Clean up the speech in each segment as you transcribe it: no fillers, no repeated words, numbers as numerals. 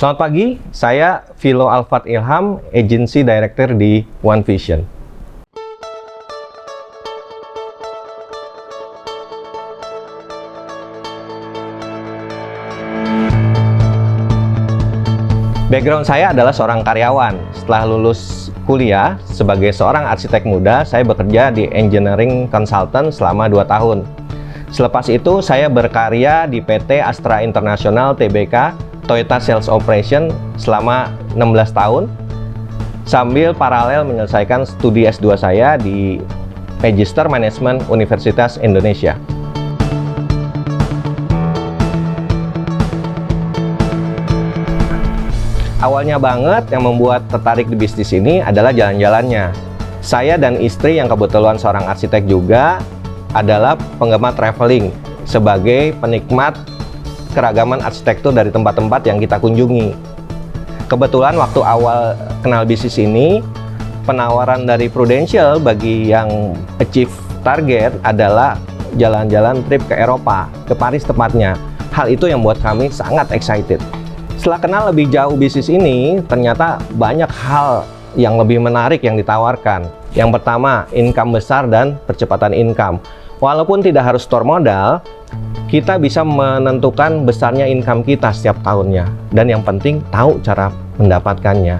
Selamat pagi, saya Vilo Alfat Ilham, Agency Director di One Vision. Background saya adalah seorang karyawan. Setelah lulus kuliah sebagai seorang arsitek muda, saya bekerja di engineering consultant selama 2 tahun. Selepas itu, saya berkarya di PT Astra International Tbk Toyota Sales Operation selama 16 tahun sambil paralel menyelesaikan studi S2 saya di Magister Management Universitas Indonesia. Awalnya banget yang membuat tertarik di bisnis ini adalah jalan-jalannya. Saya dan istri yang kebetulan seorang arsitek juga adalah penggemar traveling sebagai penikmat keragaman arsitektur dari tempat-tempat yang kita kunjungi. Kebetulan waktu awal kenal bisnis ini, penawaran dari Prudential bagi yang achieve target adalah jalan-jalan trip ke Eropa, ke Paris tepatnya. Hal itu yang membuat kami sangat excited. Setelah kenal lebih jauh bisnis ini, ternyata banyak hal yang lebih menarik yang ditawarkan. Yang pertama, income besar dan percepatan income. Walaupun tidak harus store modal, kita bisa menentukan besarnya income kita setiap tahunnya. Dan yang penting, tahu cara mendapatkannya.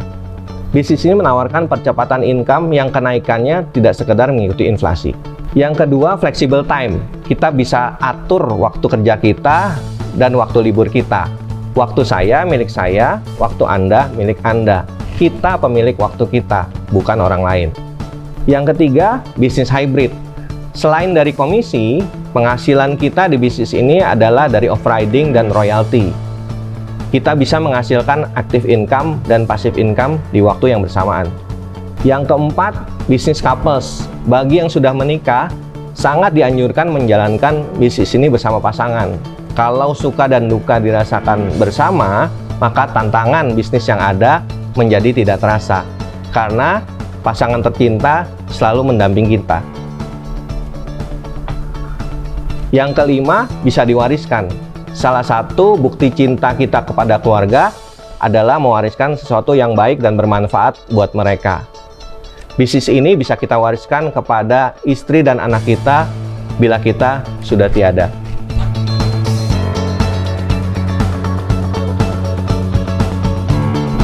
Bisnis ini menawarkan percepatan income yang kenaikannya tidak sekedar mengikuti inflasi. Yang kedua, flexible time. Kita bisa atur waktu kerja kita dan waktu libur kita. Waktu saya milik saya, waktu Anda milik Anda. Kita pemilik waktu kita, bukan orang lain. Yang ketiga, bisnis hybrid. Selain dari komisi, penghasilan kita di bisnis ini adalah dari overriding dan royalty. Kita bisa menghasilkan active income dan passive income di waktu yang bersamaan. Yang keempat, bisnis couples. Bagi yang sudah menikah, sangat dianjurkan menjalankan bisnis ini bersama pasangan. Kalau suka dan duka dirasakan bersama, maka tantangan bisnis yang ada menjadi tidak terasa. Karena pasangan tercinta selalu mendampingi kita. Yang kelima, bisa diwariskan. Salah satu bukti cinta kita kepada keluarga adalah mewariskan sesuatu yang baik dan bermanfaat buat mereka. Bisnis ini bisa kita wariskan kepada istri dan anak kita bila kita sudah tiada.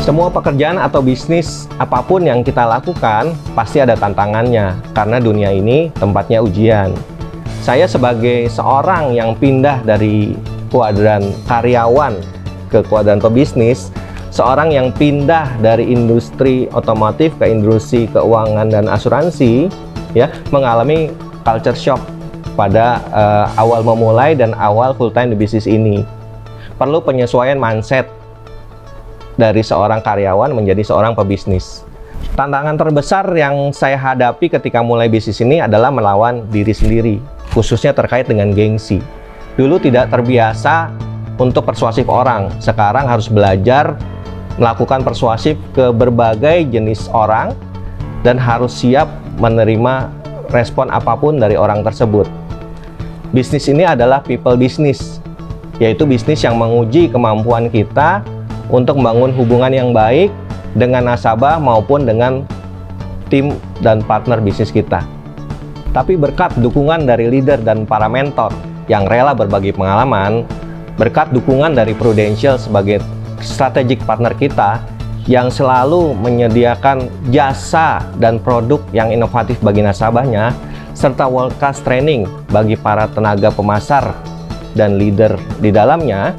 Semua pekerjaan atau bisnis apapun yang kita lakukan pasti ada tantangannya, karena dunia ini tempatnya ujian. Saya sebagai seorang yang pindah dari kuadran karyawan ke kuadran pebisnis, seorang yang pindah dari industri otomotif ke industri keuangan dan asuransi, ya, mengalami culture shock pada awal memulai dan awal full time di bisnis ini. Perlu penyesuaian mindset dari seorang karyawan menjadi seorang pebisnis. Tantangan terbesar yang saya hadapi ketika mulai bisnis ini adalah melawan diri sendiri, khususnya terkait dengan gengsi. Dulu tidak terbiasa untuk persuasif orang, sekarang harus belajar melakukan persuasif ke berbagai jenis orang dan harus siap menerima respon apapun dari orang tersebut. Bisnis ini adalah people business, yaitu bisnis yang menguji kemampuan kita untuk membangun hubungan yang baik dengan nasabah maupun dengan tim dan partner bisnis kita. Tapi berkat dukungan dari leader dan para mentor yang rela berbagi pengalaman, berkat dukungan dari Prudential sebagai strategic partner kita yang selalu menyediakan jasa dan produk yang inovatif bagi nasabahnya, serta world class training bagi para tenaga pemasar dan leader di dalamnya,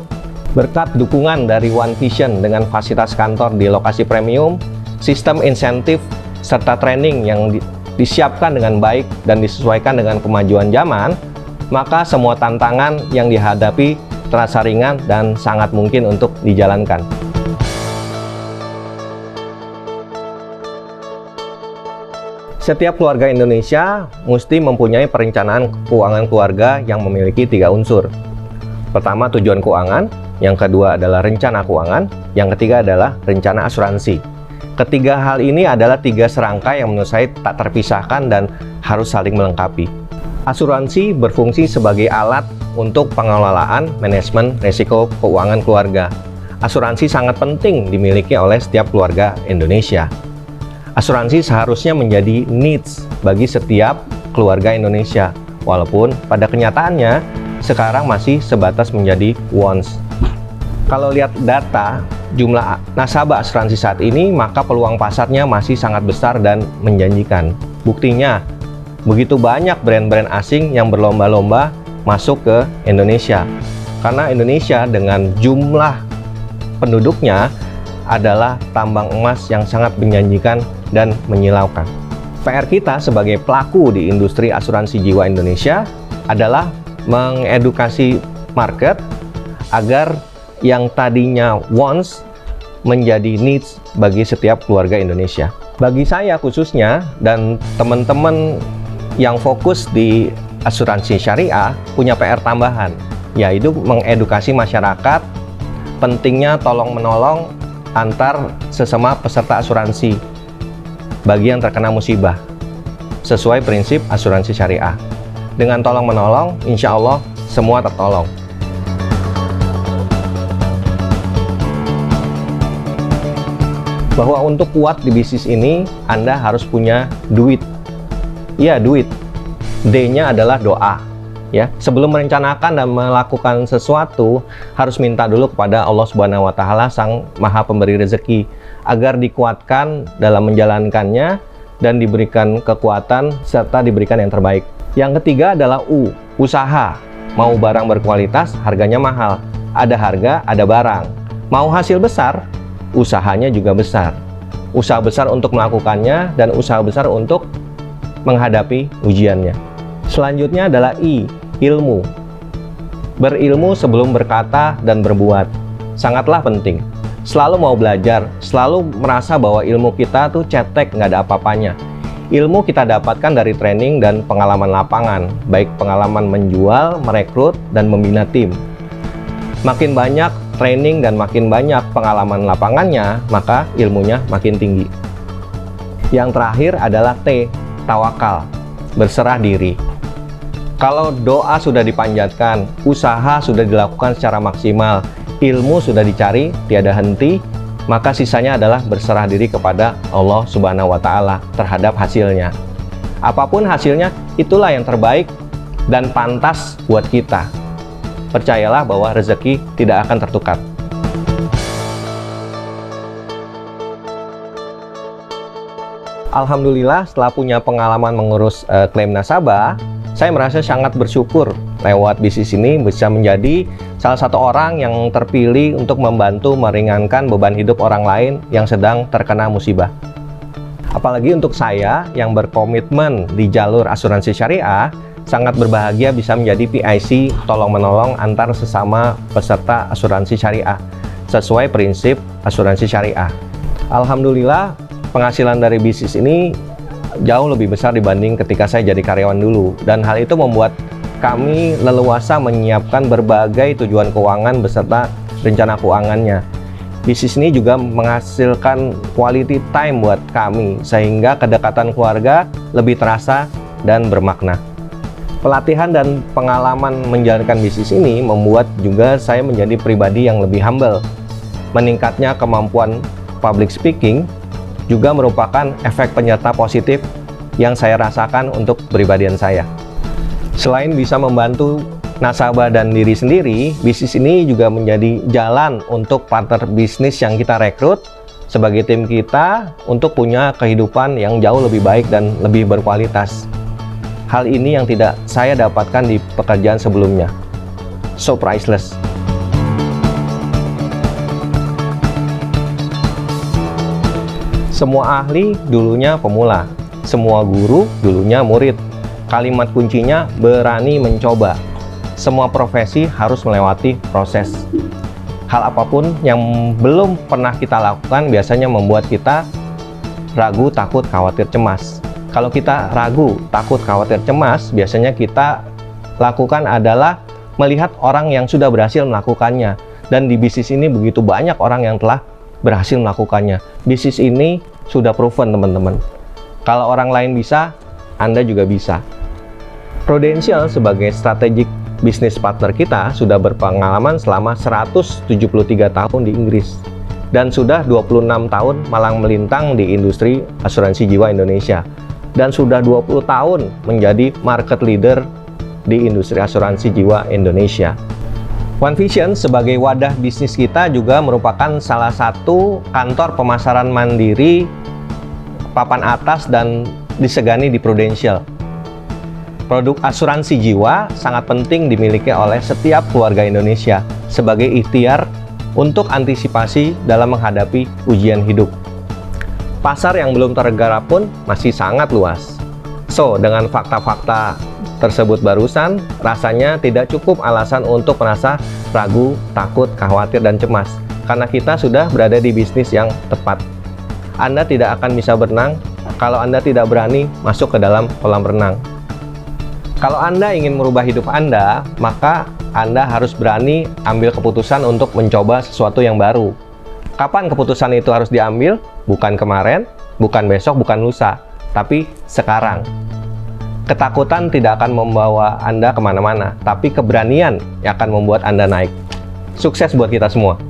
berkat dukungan dari One Vision dengan fasilitas kantor di lokasi premium, sistem insentif, serta training yang disiapkan dengan baik dan disesuaikan dengan kemajuan zaman, maka semua tantangan yang dihadapi terasa ringan dan sangat mungkin untuk dijalankan. Setiap keluarga Indonesia mesti mempunyai perencanaan keuangan keluarga yang memiliki 3 unsur. Pertama, tujuan keuangan. Yang kedua adalah rencana keuangan, yang ketiga adalah rencana asuransi. Ketiga hal ini adalah 3 serangkai yang menurut saya tak terpisahkan dan harus saling melengkapi. Asuransi berfungsi sebagai alat untuk pengelolaan manajemen risiko keuangan keluarga. asuransi sangat penting dimiliki oleh setiap keluarga Indonesia. Asuransi seharusnya menjadi needs bagi setiap keluarga Indonesia, walaupun pada kenyataannya sekarang masih sebatas menjadi wants. Kalau lihat data jumlah nasabah asuransi saat ini, maka peluang pasarnya masih sangat besar dan menjanjikan. Buktinya, begitu banyak brand-brand asing yang berlomba-lomba masuk ke Indonesia. Karena Indonesia dengan jumlah penduduknya adalah tambang emas yang sangat menjanjikan dan menyilaukan. PR kita sebagai pelaku di industri asuransi jiwa Indonesia adalah mengedukasi market agar yang tadinya wants menjadi needs bagi setiap keluarga Indonesia. Bagi saya khususnya dan teman-teman yang fokus di asuransi syariah punya PR tambahan, yaitu mengedukasi masyarakat pentingnya tolong-menolong antar sesama peserta asuransi bagi yang terkena musibah sesuai prinsip asuransi syariah. Dengan tolong-menolong, insya Allah semua tertolong. Bahwa untuk kuat di bisnis ini, Anda harus punya duit. Ya, duit. D-nya adalah doa. Ya, sebelum merencanakan dan melakukan sesuatu, harus minta dulu kepada Allah Subhanahu wa Ta'ala, Sang Maha Pemberi rezeki, agar dikuatkan dalam menjalankannya dan diberikan kekuatan serta diberikan yang terbaik. Yang ketiga adalah U, usaha. Mau barang berkualitas, harganya mahal. Ada harga, ada barang. Mau hasil besar, usahanya juga besar. Usaha besar untuk melakukannya dan usaha besar untuk menghadapi ujiannya. Selanjutnya adalah I, ilmu. Berilmu sebelum berkata dan berbuat. Sangatlah penting. Selalu mau belajar, selalu merasa bahwa ilmu kita tuh cetek, nggak ada apa-apanya. Ilmu kita dapatkan dari training dan pengalaman lapangan, baik pengalaman menjual, merekrut, dan membina tim. Makin banyak training dan makin banyak pengalaman lapangannya, maka ilmunya makin tinggi. Yang terakhir adalah T, tawakal, berserah diri. Kalau doa sudah dipanjatkan, usaha sudah dilakukan secara maksimal, ilmu sudah dicari tiada henti, maka sisanya adalah berserah diri kepada Allah Subhanahu wa Ta'ala terhadap hasilnya. Apapun hasilnya, itulah yang terbaik dan pantas buat kita. Percayalah bahwa rezeki tidak akan tertukar. Alhamdulillah, setelah punya pengalaman mengurus klaim nasabah, saya merasa sangat bersyukur lewat bisnis ini bisa menjadi salah satu orang yang terpilih untuk membantu meringankan beban hidup orang lain yang sedang terkena musibah. Apalagi untuk saya yang berkomitmen di jalur asuransi syariah, sangat berbahagia bisa menjadi PIC tolong-menolong antar sesama peserta asuransi syariah sesuai prinsip asuransi syariah. Alhamdulillah, penghasilan dari bisnis ini jauh lebih besar dibanding ketika saya jadi karyawan dulu, dan hal itu membuat kami leluasa menyiapkan berbagai tujuan keuangan beserta rencana keuangannya. Bisnis ini juga menghasilkan quality time buat kami sehingga kedekatan keluarga lebih terasa dan bermakna. Pelatihan dan pengalaman menjalankan bisnis ini membuat juga saya menjadi pribadi yang lebih humble. Meningkatnya kemampuan public speaking juga merupakan efek penyerta positif yang saya rasakan untuk kepribadian saya. Selain bisa membantu nasabah dan diri sendiri, bisnis ini juga menjadi jalan untuk partner bisnis yang kita rekrut sebagai tim kita untuk punya kehidupan yang jauh lebih baik dan lebih berkualitas. Hal ini yang tidak saya dapatkan di pekerjaan sebelumnya. So priceless. Semua ahli dulunya pemula, semua guru dulunya murid. Kalimat kuncinya berani mencoba. Semua profesi harus melewati proses. Hal apapun yang belum pernah kita lakukan biasanya membuat kita ragu, takut, khawatir, cemas. Kalau kita ragu, takut, khawatir, cemas, biasanya kita lakukan adalah melihat orang yang sudah berhasil melakukannya. Dan di bisnis ini begitu banyak orang yang telah berhasil melakukannya. Bisnis ini sudah proven, teman-teman. Kalau orang lain bisa, Anda juga bisa. Prudential sebagai strategic bisnis partner kita sudah berpengalaman selama 173 tahun di Inggris dan sudah 26 tahun malang melintang di industri asuransi jiwa Indonesia dan sudah 20 tahun menjadi market leader di industri asuransi jiwa Indonesia. One Vision sebagai wadah bisnis kita juga merupakan salah satu kantor pemasaran mandiri papan atas dan disegani di Prudential. Produk asuransi jiwa sangat penting dimiliki oleh setiap keluarga Indonesia sebagai ikhtiar untuk antisipasi dalam menghadapi ujian hidup. Pasar yang belum tergarap pun masih sangat luas. So, dengan fakta-fakta tersebut barusan, rasanya tidak cukup alasan untuk merasa ragu, takut, khawatir, dan cemas karena kita sudah berada di bisnis yang tepat. Anda tidak akan bisa berenang kalau Anda tidak berani masuk ke dalam kolam renang. Kalau Anda ingin merubah hidup Anda, maka Anda harus berani ambil keputusan untuk mencoba sesuatu yang baru. Kapan keputusan itu harus diambil? Bukan kemarin, bukan besok, bukan lusa, tapi sekarang. Ketakutan tidak akan membawa Anda kemana-mana, tapi keberanian yang akan membuat Anda naik. Sukses buat kita semua!